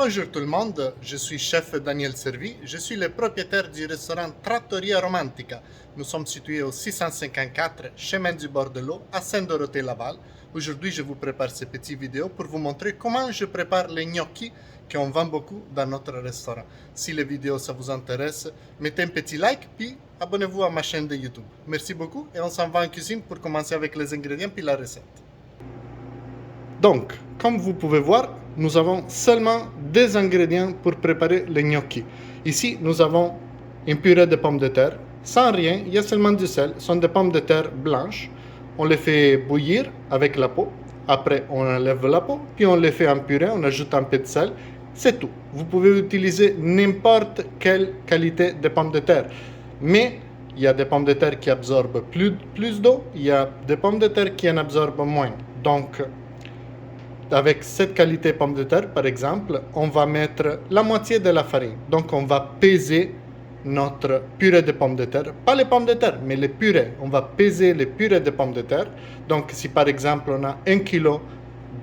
Bonjour tout le monde, je suis chef Daniel Servi, je suis le propriétaire du restaurant Trattoria Romantica. Nous sommes situés au 654 chemin du bord de l'eau à Saint-Dorothée-Laval. Aujourd'hui, je vous prépare ces petites vidéos pour vous montrer comment je prépare les gnocchis qu'on vend beaucoup dans notre restaurant. Si les vidéos ça vous intéresse, mettez un petit like puis abonnez-vous à ma chaîne de YouTube. Merci beaucoup et on s'en va en cuisine pour commencer avec les ingrédients puis la recette. Donc, comme vous pouvez voir, nous avons seulement des ingrédients pour préparer les gnocchis. Ici, nous avons une purée de pommes de terre, sans rien, il y a seulement du sel. Ce sont des pommes de terre blanches. On les fait bouillir avec la peau. Après, on enlève la peau, puis on les fait en purée, on ajoute un peu de sel. C'est tout. Vous pouvez utiliser n'importe quelle qualité de pommes de terre. Mais il y a des pommes de terre qui absorbent plus d'eau, il y a des pommes de terre qui en absorbent moins. Donc, avec cette qualité pomme de terre, par exemple, on va mettre la moitié de la farine. Donc, on va peser notre purée de pommes de terre. Pas les pommes de terre, mais les purées. On va peser les purées de pommes de terre. Donc, si par exemple, on a 1 kg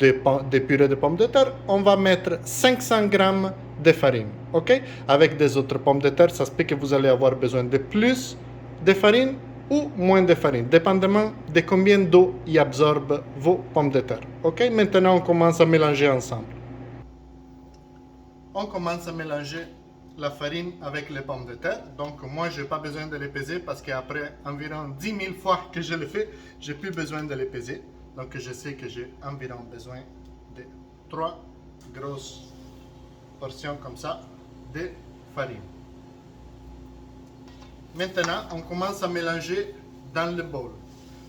de purée de pommes de terre, on va mettre 500 grammes de farine. OK? Avec des autres pommes de terre, ça se peut que vous allez avoir besoin de plus de farine ou moins de farine, dépendamment de combien d'eau y absorbent vos pommes de terre. Ok, maintenant on commence à mélanger ensemble. On commence à mélanger la farine avec les pommes de terre. Donc moi, je n'ai pas besoin de les peser parce qu'après environ 10 000 fois que je le fais, j'ai plus besoin de les peser. Donc je sais que j'ai environ besoin de 3 grosses portions comme ça de farine. Maintenant, on commence à mélanger dans le bol.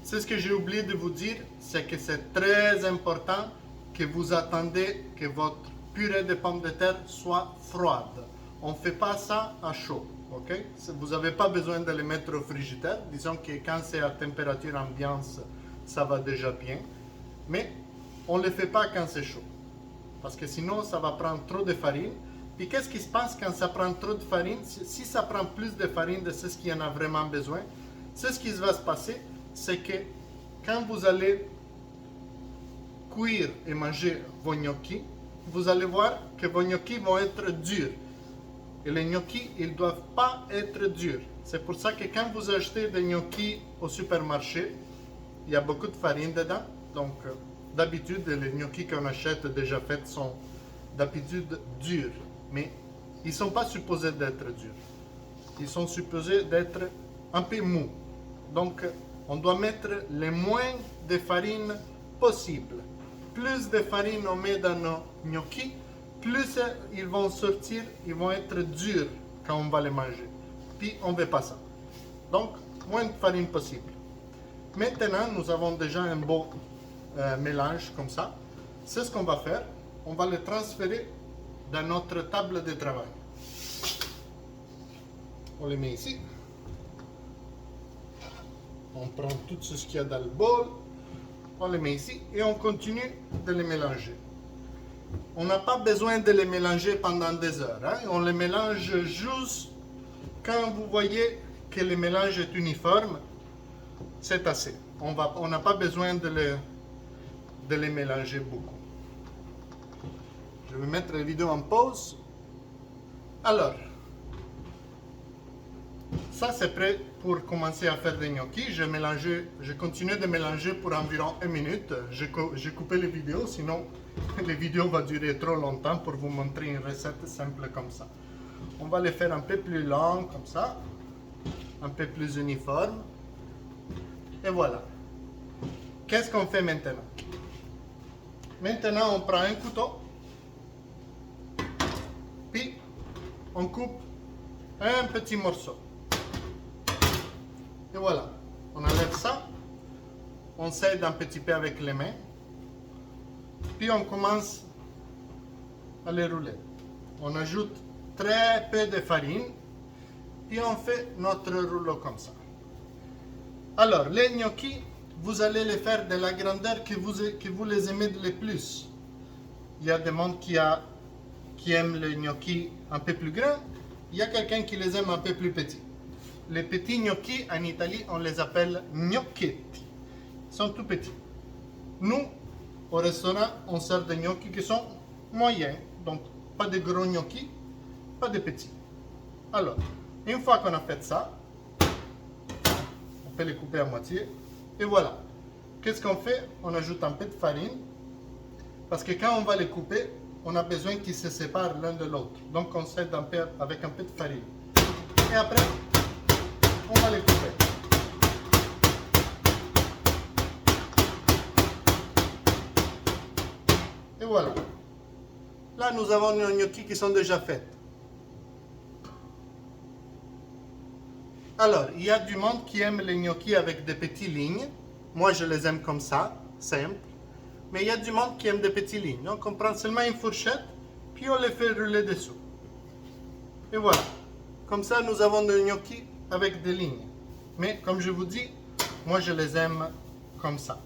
C'est ce que j'ai oublié de vous dire, c'est que c'est très important que vous attendez que votre purée de pommes de terre soit froide. On ne fait pas ça à chaud, ok? Vous n'avez pas besoin de les mettre au frigidaire. Disons que quand c'est à température ambiante, ça va déjà bien. Mais on ne le fait pas quand c'est chaud. Parce que sinon, ça va prendre trop de farine. Puis qu'est-ce qui se passe quand ça prend trop de farine? Si ça prend plus de farine de ce qu'il y en a vraiment besoin, c'est ce qui va se passer, c'est que quand vous allez cuire et manger vos gnocchis, vous allez voir que vos gnocchis vont être durs. Et les gnocchis, ils ne doivent pas être durs. C'est pour ça que quand vous achetez des gnocchis au supermarché, il y a beaucoup de farine dedans. Donc, d'habitude, les gnocchis qu'on achète déjà faits sont d'habitude durs. Mais ils ne sont pas supposés d'être durs. Ils sont supposés d'être un peu mous. Donc, on doit mettre le moins de farine possible. Plus de farine on met dans nos gnocchis, plus ils vont sortir, ils vont être durs quand on va les manger. Puis, on ne veut pas ça. Donc, moins de farine possible. Maintenant, nous avons déjà un beau mélange comme ça. C'est ce qu'on va faire. On va le transférer dans notre table de travail. On les met ici. On prend tout ce qu'il y a dans le bol. On les met ici et on continue de les mélanger. On n'a pas besoin de les mélanger pendant des heures. Hein? On les mélange juste quand vous voyez que le mélange est uniforme. C'est assez. On n'a pas besoin de les mélanger beaucoup. Je vais mettre la vidéo en pause. Alors, ça c'est prêt pour commencer à faire des gnocchis. Je continue de mélanger pour environ 1 minute. J'ai coupé les vidéos, sinon les vidéos vont durer trop longtemps pour vous montrer une recette simple comme ça. On va les faire un peu plus long comme ça, un peu plus uniforme. Et voilà. Qu'est-ce qu'on fait maintenant? Maintenant, on prend un couteau. Puis, on coupe un petit morceau. Et voilà. On enlève ça. On s'aide un petit peu avec les mains. Puis, on commence à les rouler. On ajoute très peu de farine. Puis, on fait notre rouleau comme ça. Alors, les gnocchis, vous allez les faire de la grandeur que vous les aimez le plus. Il y a des gens qui aiment les gnocchis un peu plus grands. Il y a quelqu'un qui les aime un peu plus petits. Les petits gnocchis, en Italie, on les appelle gnocchetti. Ils sont tout petits. Nous, au restaurant, on sert des gnocchis qui sont moyens. Donc, pas de gros gnocchis, pas de petits. Alors, une fois qu'on a fait ça, on peut les couper à moitié. Et voilà. Qu'est-ce qu'on fait? On ajoute un peu de farine. Parce que quand on va les couper, on a besoin qu'ils se séparent l'un de l'autre. Donc on s'aide un peu avec un peu de farine. Et après, on va les couper. Et voilà. Là, nous avons nos gnocchis qui sont déjà faits. Alors, il y a du monde qui aime les gnocchis avec des petites lignes. Moi, je les aime comme ça, simple. Mais il y a du monde qui aime des petites lignes. Donc, on prend seulement une fourchette, puis on les fait rouler dessous. Et voilà. Comme ça, nous avons des gnocchis avec des lignes. Mais, comme je vous dis, moi, je les aime comme ça.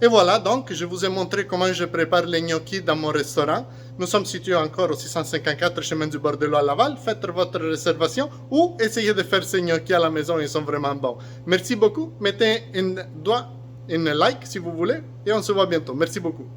Et voilà, donc, je vous ai montré comment je prépare les gnocchis dans mon restaurant. Nous sommes situés encore au 654 chemin du Bordelot à Laval. Faites votre réservation ou essayez de faire ces gnocchis à la maison, ils sont vraiment bons. Merci beaucoup. Mettez un like si vous voulez et on se voit bientôt. Merci beaucoup.